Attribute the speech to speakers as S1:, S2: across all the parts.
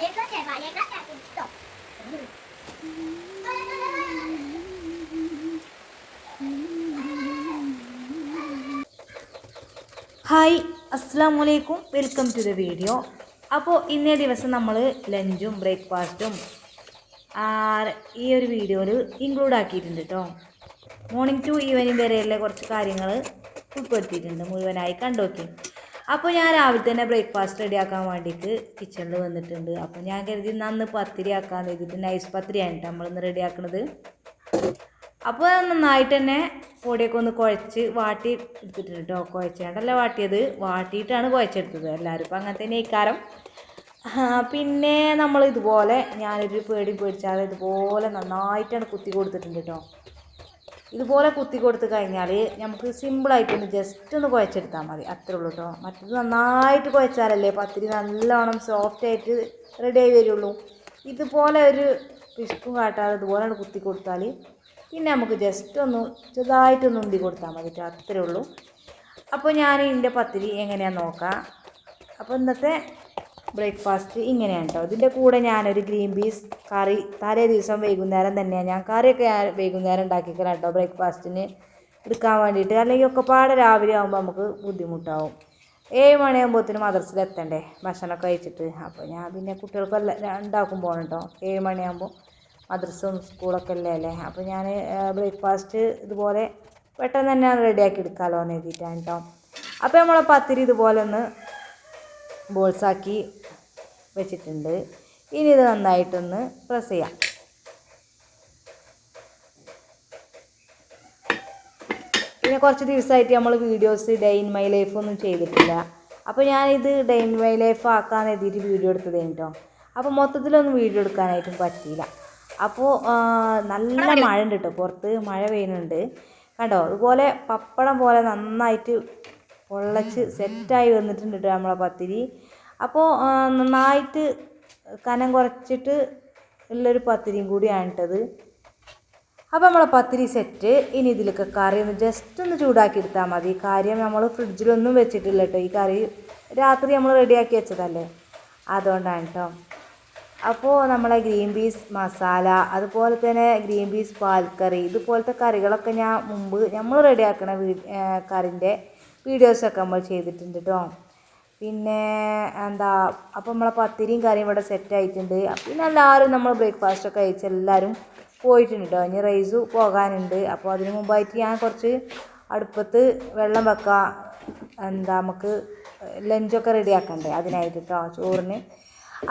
S1: Hi, അസ്സാം വലൈക്കും, welcome to the video. അപ്പോൾ ഇന്നേ ദിവസം നമ്മൾ ലഞ്ചും ബ്രേക്ക്ഫാസ്റ്റും ഈ ഒരു വീഡിയോയിൽ ഇൻക്ലൂഡ് ആക്കിയിട്ടുണ്ട് കേട്ടോ. മോർണിംഗ് ടു ഈവനിങ് വരെയുള്ള കുറച്ച് കാര്യങ്ങൾ ഉൾപ്പെടുത്തിയിട്ടുണ്ട്, മുഴുവനായി കണ്ടോക്കി. അപ്പോൾ ഞാൻ രാവിലെ തന്നെ ബ്രേക്ക്ഫാസ്റ്റ് റെഡിയാക്കാൻ വേണ്ടിയിട്ട് കിച്ചണിൽ വന്നിട്ടുണ്ട്. അപ്പോൾ ഞാൻ കരുതി അന്ന് പത്തിരി ആക്കാൻ കരുതിയിട്ട് നൈസ് പത്തിരിയാണ് നമ്മളിന്ന് റെഡിയാക്കുന്നത്. അപ്പോൾ നന്നായിട്ട് തന്നെ പൊടിയൊക്കെ ഒന്ന് കുഴച്ച് വാട്ടി എടുത്തിട്ടുണ്ട് കേട്ടോ. കുഴച്ചാണ്ടല്ല വാട്ടിയത്, വാട്ടിയിട്ടാണ് കുഴച്ചെടുത്തത്. എല്ലാവരും ഇപ്പം അങ്ങനെ തന്നെ ഇക്കാരം. പിന്നെ നമ്മൾ ഇതുപോലെ ഞാനൊരു പേടിച്ചാൽ ഇതുപോലെ നന്നായിട്ടാണ് കുത്തി കൊടുത്തിട്ടുണ്ട് കേട്ടോ. ഇതുപോലെ കുത്തി കൊടുത്ത് കഴിഞ്ഞാൽ നമുക്ക് സിമ്പിളായിട്ടൊന്ന് ജസ്റ്റ് ഒന്ന് കുഴച്ചെടുത്താൽ മതി, അത്രേ ഉള്ളൂ കേട്ടോ. മറ്റത് നന്നായിട്ട് കുഴച്ചാലല്ലേ പത്തിരി നല്ലോണം സോഫ്റ്റായിട്ട് റെഡിയായി വരുള്ളൂ. ഇതുപോലെ ഒരു പിശുക്കും കാട്ടാതെ ഇതുപോലെ കുത്തി കൊടുത്താൽ പിന്നെ നമുക്ക് ജസ്റ്റ് ഒന്ന് ചെറുതായിട്ടൊന്ന് ഉന്തി കൊടുത്താൽ മതി, അത്രേ ഉള്ളൂ. അപ്പോൾ ഞാൻ ഇതിൻ്റെ പത്തിരി എങ്ങനെയാണെന്ന് നോക്കാം. അപ്പോൾ ഇന്നത്തെ ബ്രേക്ക്ഫാസ്റ്റ് ഇങ്ങനെയാണ് കേട്ടോ. ഇതിൻ്റെ കൂടെ ഞാനൊരു ഗ്രീൻ പീസ് കറി തലേ ദിവസം വൈകുന്നേരം തന്നെയാണ് ഞാൻ കറിയൊക്കെ വൈകുന്നേരം ഉണ്ടാക്കിക്കണം കേട്ടോ ബ്രേക്ക്ഫാസ്റ്റിന് എടുക്കാൻ വേണ്ടിയിട്ട്. അല്ലെങ്കിൽ ഒക്കെ പാടെ രാവിലെ ആകുമ്പോൾ നമുക്ക് ബുദ്ധിമുട്ടാവും. 7 മണിയാകുമ്പോഴത്തേനും മദ്രസയിൽ എത്തണ്ടേ ഭക്ഷണമൊക്കെ കഴിച്ചിട്ട്. അപ്പോൾ ഞാൻ പിന്നെ കുട്ടികൾക്കെല്ലാം രണ്ടാക്കും പോകണം കേട്ടോ. 7 മണിയാകുമ്പോൾ മദ്രസയും സ്കൂളൊക്കെ അല്ലേ. അപ്പോൾ ഞാൻ ബ്രേക്ക്ഫാസ്റ്റ് ഇതുപോലെ പെട്ടെന്ന് തന്നെ റെഡിയാക്കി എടുക്കാമല്ലോ എന്ന് എഴുതിയിട്ടാണ് കേട്ടോ. അപ്പോൾ നമ്മളെ പത്തിരി ഇതുപോലെ ഒന്ന് ബോൾസാക്കി വെച്ചിട്ടുണ്ട്. ഇനി ഇത് നന്നായിട്ടൊന്ന് പ്രസ് ചെയ്യാം. പിന്നെ കുറച്ച് ദിവസമായിട്ട് നമ്മൾ videos day in my life ഒന്നും ചെയ്തിട്ടില്ല. അപ്പോൾ ഞാനിത് ഡേ ഇൻ മൈ ലൈഫ് ആക്കാമെന്ന് എഴുതിയിട്ട് വീഡിയോ എടുത്തത് കേട്ടോ. അപ്പോൾ മൊത്തത്തിലൊന്നും വീഡിയോ എടുക്കാനായിട്ടും പറ്റിയില്ല. അപ്പോൾ നല്ല മഴ ഉണ്ട് കേട്ടോ, പുറത്ത് മഴ പെയ്യുന്നുണ്ട് കണ്ടോ. അതുപോലെ പപ്പടം പോലെ നന്നായിട്ട് പൊള്ളച്ച് സെറ്റായി വന്നിട്ടുണ്ട് കേട്ടോ നമ്മളെ പത്തിരി. അപ്പോൾ നന്നായിട്ട് കനം കുറച്ചിട്ട് ഉള്ളൊരു പത്തിരിയും കൂടിയാണ് ഇട്ടത്. അപ്പോൾ നമ്മളെ പത്തിരി സെറ്റ്. ഇനി ഇതിലൊക്കെ കറി ഒന്ന് ജസ്റ്റ് ഒന്ന് ചൂടാക്കി എടുത്താൽ മതി. കാര്യം നമ്മൾ ഫ്രിഡ്ജിലൊന്നും വെച്ചിട്ടില്ല കേട്ടോ. ഈ കറി രാത്രി നമ്മൾ റെഡിയാക്കി വെച്ചതല്ലേ, അതുകൊണ്ടാണ് കേട്ടോ. അപ്പോൾ നമ്മളെ ഗ്രീൻ പീസ് മസാല, അതുപോലെ തന്നെ ഗ്രീൻ പീസ് പാൽക്കറി, ഇതുപോലത്തെ കറികളൊക്കെ ഞാൻ മുമ്പ് നമ്മൾ റെഡിയാക്കണ കറിൻ്റെ വീഡിയോസൊക്കെ നമ്മൾ ചെയ്തിട്ടുണ്ട് കേട്ടോ. പിന്നെ അപ്പോൾ നമ്മളെ പത്തിരിയും കറിയും ഇവിടെ സെറ്റായിട്ടുണ്ട്. പിന്നെ എല്ലാവരും നമ്മൾ ബ്രേക്ക്ഫാസ്റ്റൊക്കെ കഴിച്ച് എല്ലാവരും പോയിട്ടുണ്ട് കേട്ടോ. ഇനി റൈസ് പോകാനുണ്ട്. അപ്പോൾ അതിന് മുമ്പായിട്ട് ഞാൻ കുറച്ച് അടുപ്പത്ത് വെള്ളം വെക്കാം. നമുക്ക് ലഞ്ചൊക്കെ റെഡിയാക്കണ്ടേ അതിനായിട്ട് കേട്ടോ, ചോറിന്.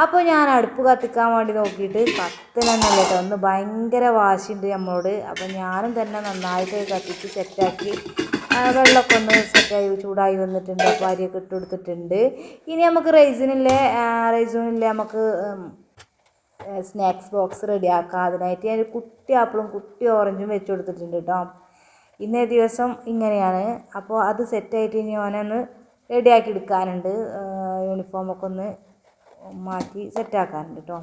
S1: അപ്പോൾ ഞാൻ അടുപ്പ് കത്തിക്കാൻ വേണ്ടി നോക്കിയിട്ട് കത്തണമെന്നല്ല കേട്ടോ, ഒന്ന് ഭയങ്കര വാശിയുണ്ട് നമ്മളോട്. അപ്പോൾ ഞാനും തന്നെ നന്നായിട്ട് കത്തിച്ച് സെറ്റാക്കി വെള്ളമൊക്കെ ഒന്ന് സെറ്റായി ചൂടായി വന്നിട്ടുണ്ട്. അപ്പോൾ അരിയൊക്കെ ഇട്ട് കൊടുത്തിട്ടുണ്ട്. ഇനി നമുക്ക് റൈസിനില്ലേ നമുക്ക് സ്നാക്സ് ബോക്സ് റെഡിയാക്കാം. അതിനായിട്ട് ഞാൻ കുട്ടി ആപ്പിളും കുട്ടി ഓറഞ്ചും വെച്ച് കൊടുത്തിട്ടുണ്ട് കേട്ടോ. ഇന്നേ ദിവസം ഇങ്ങനെയാണ്. അപ്പോൾ അത് സെറ്റായിട്ട് ഇനി ഓനൊന്ന് റെഡിയാക്കി എടുക്കാനുണ്ട്. യൂണിഫോമൊക്കെ ഒന്ന് മാറ്റി സെറ്റാക്കാനുണ്ട് കേട്ടോ.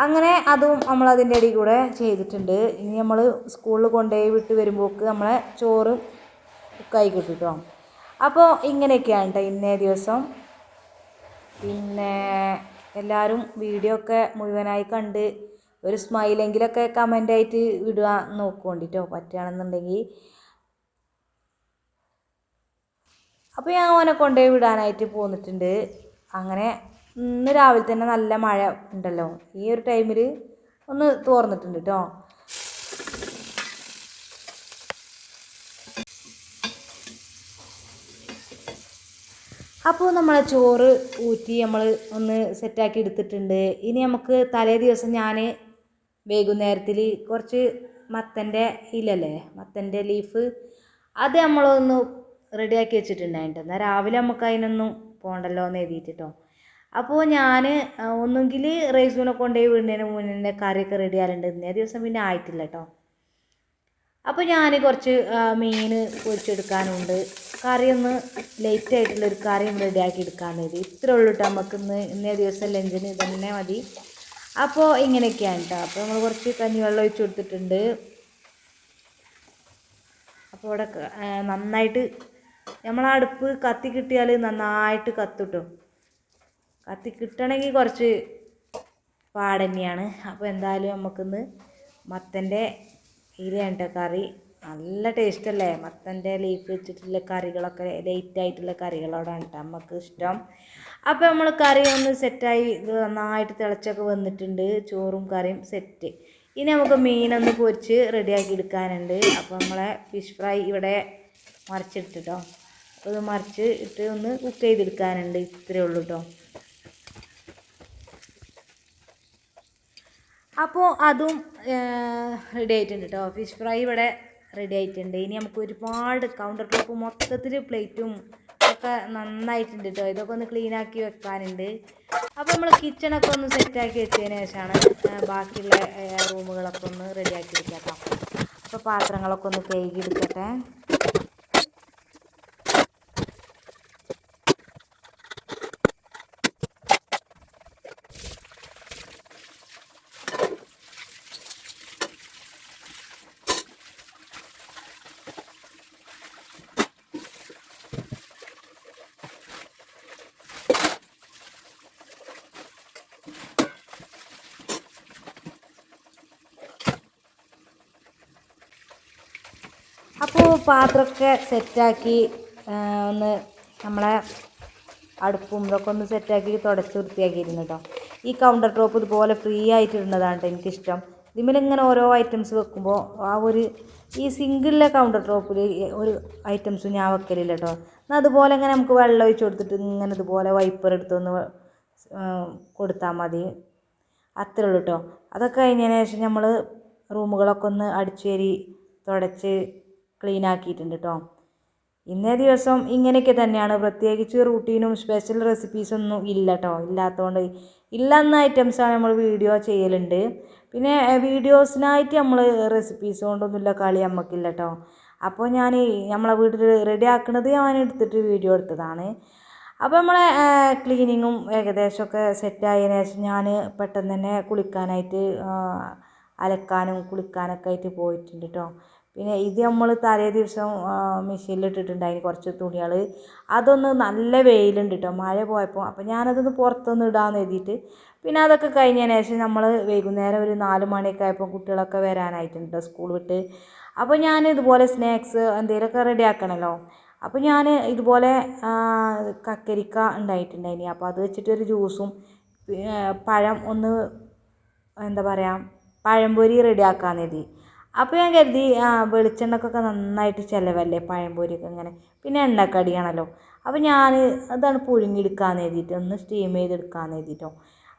S1: അങ്ങനെ അതും നമ്മളതിൻ്റെ ഇടയിൽ കൂടെ ചെയ്തിട്ടുണ്ട്. ഇനി നമ്മൾ സ്കൂളിൽ കൊണ്ടുപോയി വിട്ട് വരുമ്പോൾക്ക് നമ്മളെ ചോറ് കുക്കായി കിട്ടും കേട്ടോ. അപ്പോൾ ഇങ്ങനെയൊക്കെയാണ് കേട്ടോ ഇന്നേ ദിവസം. പിന്നെ എല്ലാവരും വീഡിയോ ഒക്കെ മുഴുവനായി കണ്ട് ഒരു സ്മൈലെങ്കിലൊക്കെ കമൻ്റായിട്ട് വിടുക നോക്കുകൊണ്ടിട്ടോ പറ്റുകയാണെന്നുണ്ടെങ്കിൽ. അപ്പോൾ ഞാൻ ഓനെ കൊണ്ടുപോയി വിടാനായിട്ട് പോന്നിട്ടുണ്ട്. അങ്ങനെ ഇന്ന് രാവിലെ തന്നെ നല്ല മഴ ഉണ്ടല്ലോ, ഈ ഒരു ടൈമിൽ ഒന്ന് തോർന്നിട്ടുണ്ട് കേട്ടോ. അപ്പോൾ നമ്മളെ ചോറ് ഊറ്റി നമ്മൾ ഒന്ന് സെറ്റാക്കി എടുത്തിട്ടുണ്ട്. ഇനി നമുക്ക് തലേ ദിവസം ഞാൻ വൈകുന്നേരത്തിൽ കുറച്ച് മത്തൻ്റെ ഇലല്ലേ, മത്തൻ്റെ ലീഫ്, അത് നമ്മളൊന്ന് റെഡിയാക്കി വെച്ചിട്ടുണ്ടായിട്ട് എന്നാൽ രാവിലെ നമുക്ക് അതിനൊന്നും പോകണ്ടല്ലോ എന്ന് എഴുതിയിട്ടോ. അപ്പോൾ ഞാൻ ഒന്നുകിൽ റൈസൂനെ കൊണ്ടുപോയി വീടിന് മുന്നേ കറിയൊക്കെ റെഡി ആയാലുണ്ട്. ഇന്നേ ദിവസം പിന്നെ ആയിട്ടില്ല കേട്ടോ. അപ്പോൾ ഞാൻ കുറച്ച് മീൻ പൊരിച്ചെടുക്കാനുണ്ട്. കറിയൊന്ന് ലേറ്റായിട്ടുള്ളൊരു കറിയും റെഡിയാക്കി എടുക്കാൻ മതി. ഇത്രേ ഉള്ളൂ കേട്ടോ നമുക്ക് ഇന്നേ ദിവസം ലഞ്ചിന് ഇതന്നെ മതി. അപ്പോൾ ഇങ്ങനെയൊക്കെയാണ് കേട്ടോ. അപ്പോൾ നമ്മൾ കുറച്ച് കഞ്ഞിവെള്ളം ഒഴിച്ച് കൊടുത്തിട്ടുണ്ട്. അപ്പോൾ ഇവിടെ നന്നായിട്ട് നമ്മളെ അടുപ്പ് കത്തി കിട്ടിയാൽ നന്നായിട്ട് കത്തും കേട്ടോ. കത്തി കിട്ടണമെങ്കിൽ കുറച്ച് പാട് തന്നെയാണ്. അപ്പോൾ എന്തായാലും നമുക്കിന്ന് മത്തൻ്റെ ഇലയുണ്ട് കറി. നല്ല ടേസ്റ്റ് അല്ലേ? മത്തൻ്റെ ലീഫ് വെച്ചിട്ടുള്ള കറികളൊക്കെ, ലൈറ്റായിട്ടുള്ള കറികളോടാണ് കേട്ടോ നമുക്ക് ഇഷ്ടം. അപ്പോൾ നമ്മൾ കറി ഒന്ന് സെറ്റായി നന്നായിട്ട് തിളച്ചൊക്കെ വന്നിട്ടുണ്ട്. ചോറും കറിയും സെറ്റ്. ഇനി നമുക്ക് മീനൊന്ന് പൊരിച്ച് റെഡിയാക്കി എടുക്കാനുണ്ട്. അപ്പോൾ നമ്മളെ ഫിഷ് ഫ്രൈ ഇവിടെ മറിച്ചിട്ടിട്ടോ. അപ്പോൾ ഇത് മറിച്ച് ഇട്ട് ഒന്ന് കുക്ക് ചെയ്തെടുക്കാനുണ്ട്. ഇത്രയേ ഉള്ളൂ കേട്ടോ. അപ്പോൾ അതും റെഡി ആയിട്ടുണ്ട് കേട്ടോ. ഫിഷ് ഫ്രൈ ഇവിടെ റെഡി ആയിട്ടുണ്ട്. ഇനി നമുക്ക് ഒരുപാട് കൗണ്ടർ ടോപ്പ് മൊത്തത്തിൽ പ്ലേറ്റും ഒക്കെ നന്നായിട്ടുണ്ട് കേട്ടോ. ഇതൊക്കെ ഒന്ന് ക്ലീനാക്കി വെക്കാനുണ്ട്. അപ്പോൾ നമ്മൾ കിച്ചണൊക്കെ ഒന്ന് സെറ്റാക്കി വെച്ചതിന് ശേഷമാണ് ബാക്കിയുള്ള റൂമുകളൊക്കെ ഒന്ന് റെഡിയാക്കി എടുക്കാം കേട്ടോ. അപ്പോൾ പാത്രങ്ങളൊക്കെ ഒന്ന് കഴുകി എടുക്കട്ടെ. അപ്പോൾ പാത്രമൊക്കെ സെറ്റാക്കി ഒന്ന് നമ്മളെ അടുപ്പും ഇതൊക്കെ ഒന്ന് സെറ്റാക്കി തുടച്ച് വൃത്തിയാക്കിയിരുന്നു കേട്ടോ. ഈ കൗണ്ടർ ടോപ്പ് ഇതുപോലെ ഫ്രീ ആയിട്ടിരുന്നതാണ് കേട്ടോ എനിക്കിഷ്ടം. ഇതിമിലിങ്ങനെ ഓരോ ഐറ്റംസ് വെക്കുമ്പോൾ ആ ഒരു ഈ സിംഗിളിലെ കൗണ്ടർ ടോപ്പിൽ ഒരു ഐറ്റംസും ഞാൻ വെക്കലില്ല കേട്ടോ. എന്നാൽ അതുപോലെ ഇങ്ങനെ നമുക്ക് വെള്ളം ഒഴിച്ച് കൊടുത്തിട്ട് ഇങ്ങനെ ഇതുപോലെ വൈപ്പർ എടുത്തൊന്ന് കൊടുത്താൽ മതി. അത്രേ ഉള്ളൂ കേട്ടോ. അതൊക്കെ കഴിഞ്ഞതിന് ശേഷം നമ്മൾ റൂമുകളൊക്കെ ഒന്ന് അടിച്ചുവാരി തുടച്ച് ക്ലീൻ ആക്കിയിട്ടുണ്ട് കേട്ടോ. ഇന്നേ ദിവസം ഇങ്ങനെയൊക്കെ തന്നെയാണ്. പ്രത്യേകിച്ച് റൂട്ടീനും സ്പെഷ്യൽ റെസിപ്പീസൊന്നും ഇല്ല കേട്ടോ. ഇല്ലാത്തതുകൊണ്ട് ഇല്ലെന്ന ഐറ്റംസാണ് നമ്മൾ വീഡിയോ ചെയ്യലുണ്ട്. പിന്നെ വീഡിയോസിനായിട്ട് നമ്മൾ റെസിപ്പീസ് കൊണ്ടൊന്നുമില്ല കളി നമുക്കില്ല കേട്ടോ. അപ്പോൾ ഞാൻ നമ്മളെ വീട്ടിൽ റെഡി ആക്കുന്നത് ഞാൻ എടുത്തിട്ട് വീഡിയോ എടുത്തതാണ്. അപ്പോൾ നമ്മളെ ക്ലീനിങ്ങും ഏകദേശമൊക്കെ സെറ്റായതിനു ശേഷം ഞാൻ പെട്ടെന്ന് തന്നെ കുളിക്കാനായിട്ട് അലക്കാനും കുളിക്കാനൊക്കെ ആയിട്ട് പോയിട്ടുണ്ട് കേട്ടോ. പിന്നെ ഇത് നമ്മൾ തലേ ദിവസം മെഷീനിലിട്ടിട്ടുണ്ടായിരുന്നു കുറച്ച് തുണികൾ. അതൊന്ന് നല്ല വെയിലുണ്ട് കേട്ടോ മഴ പോയപ്പോൾ. അപ്പോൾ ഞാനതൊന്ന് പുറത്തൊന്ന് ഇടാമെന്ന് എഴുതിയിട്ട് പിന്നെ അതൊക്കെ കഴിഞ്ഞതിന് ശേഷം നമ്മൾ വൈകുന്നേരം ഒരു 4 മണിയൊക്കെ ആയപ്പോൾ കുട്ടികളൊക്കെ വരാനായിട്ടുണ്ട് സ്കൂൾ വിട്ട്. അപ്പോൾ ഞാൻ ഇതുപോലെ സ്നാക്സ് എന്തെങ്കിലുമൊക്കെ റെഡി ആക്കണമല്ലോ. അപ്പോൾ ഞാൻ ഇതുപോലെ കക്കരിക്ക ഉണ്ടായിട്ടുണ്ടായിനി. അപ്പോൾ അത് വെച്ചിട്ടൊരു ജ്യൂസും പഴം ഒന്ന് എന്താ പറയുക പഴംപൊരി റെഡി ആക്കാമെന്ന് എഴുതി. അപ്പോൾ ഞാൻ കരുതി വെളിച്ചെണ്ണക്കൊക്കെ നന്നായിട്ട് ചിലവല്ലേ പഴംപൊരിയൊക്കെ ഇങ്ങനെ, പിന്നെ എണ്ണക്കടിയാണല്ലോ. അപ്പോൾ ഞാൻ അതാണ് പുഴുങ്ങിയെടുക്കാമെന്ന് എഴുതിയിട്ട് ഒന്ന് സ്റ്റീം ചെയ്തെടുക്കാമെന്ന് എഴുതിയിട്ടോ.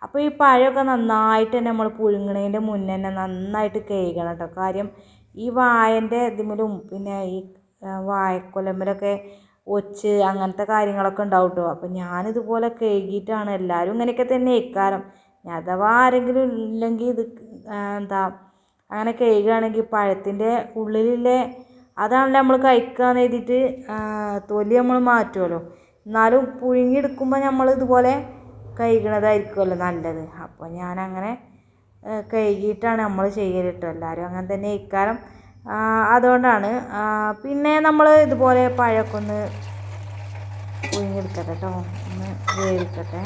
S1: അപ്പോൾ ഈ പഴമൊക്കെ നന്നായിട്ട് തന്നെ നമ്മൾ പുഴുങ്ങണതിൻ്റെ മുന്നേ തന്നെ നന്നായിട്ട് കഴുകണം കേട്ടോ. കാര്യം ഈ വാഴൻ്റെ ഇതിലും പിന്നെ ഈ വാഴക്കൊലമ്പിലൊക്കെ ഒച്ച് അങ്ങനത്തെ കാര്യങ്ങളൊക്കെ ഉണ്ടാവും കേട്ടോ. അപ്പോൾ ഞാനിതുപോലെ കഴുകിയിട്ടാണ്. എല്ലാവരും ഇങ്ങനെയൊക്കെ തന്നെ ഇക്കാരം. അഥവാ ആരെങ്കിലും ഇല്ലെങ്കിൽ ഇത് എന്താ അങ്ങനെ കഴുകുകയാണെങ്കിൽ പഴത്തിൻ്റെ ഉള്ളിലെ അതാണല്ലോ നമ്മൾ കഴിക്കുകയെന്ന് എഴുതിയിട്ട് തൊലി നമ്മൾ മാറ്റുമല്ലോ. എന്നാലും പുഴുങ്ങിയെടുക്കുമ്പോൾ നമ്മൾ ഇതുപോലെ കഴുകണതായിരിക്കുമല്ലോ നല്ലത്. അപ്പോൾ ഞാനങ്ങനെ കഴുകിയിട്ടാണ് നമ്മൾ ചെയ്യൽ കേട്ടോ. എല്ലാവരും അങ്ങനെ തന്നെ ഇക്കാരം. അതുകൊണ്ടാണ്. പിന്നെ നമ്മൾ ഇതുപോലെ പഴമൊക്കെ ഒന്ന് പുഴുങ്ങിയെടുക്കട്ടെ കേട്ടോ. ഒന്ന് വേവിക്കട്ടെ.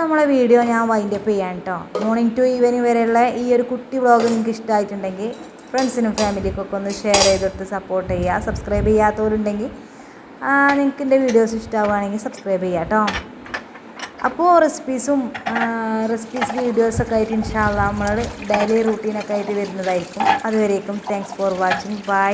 S1: നമ്മളെ വീഡിയോ ഞാൻ വൈൻഡപ്പ് ചെയ്യാൻ കേട്ടോ. മോർണിംഗ് ടു ഈവനിങ് വരെയുള്ള ഈ ഒരു കുട്ടി വ്ളോഗ് നിങ്ങൾക്ക് ഇഷ്ടമായിട്ടുണ്ടെങ്കിൽ ഫ്രണ്ട്സിനും ഫാമിലിക്കൊക്കെ ഒന്ന് ഷെയർ ചെയ്തെടുത്ത് സപ്പോർട്ട് ചെയ്യുക. സബ്സ്ക്രൈബ് ചെയ്യാത്തവരുണ്ടെങ്കിൽ നിങ്ങൾക്ക് എൻ്റെ വീഡിയോസ് ഇഷ്ടമാവുകയാണെങ്കിൽ സബ്സ്ക്രൈബ് ചെയ്യാം കേട്ടോ. അപ്പോൾ റെസിപ്പീസ് വീഡിയോസൊക്കെ ആയിട്ട് ഇൻഷാ അല്ലാഹ് നമ്മൾ ഡെയിലി റൂട്ടീനൊക്കെ ആയിട്ട് വരുന്നതായിരിക്കും. അതുവരേക്കും താങ്ക്സ് ഫോർ വാച്ചിങ്. ബൈ.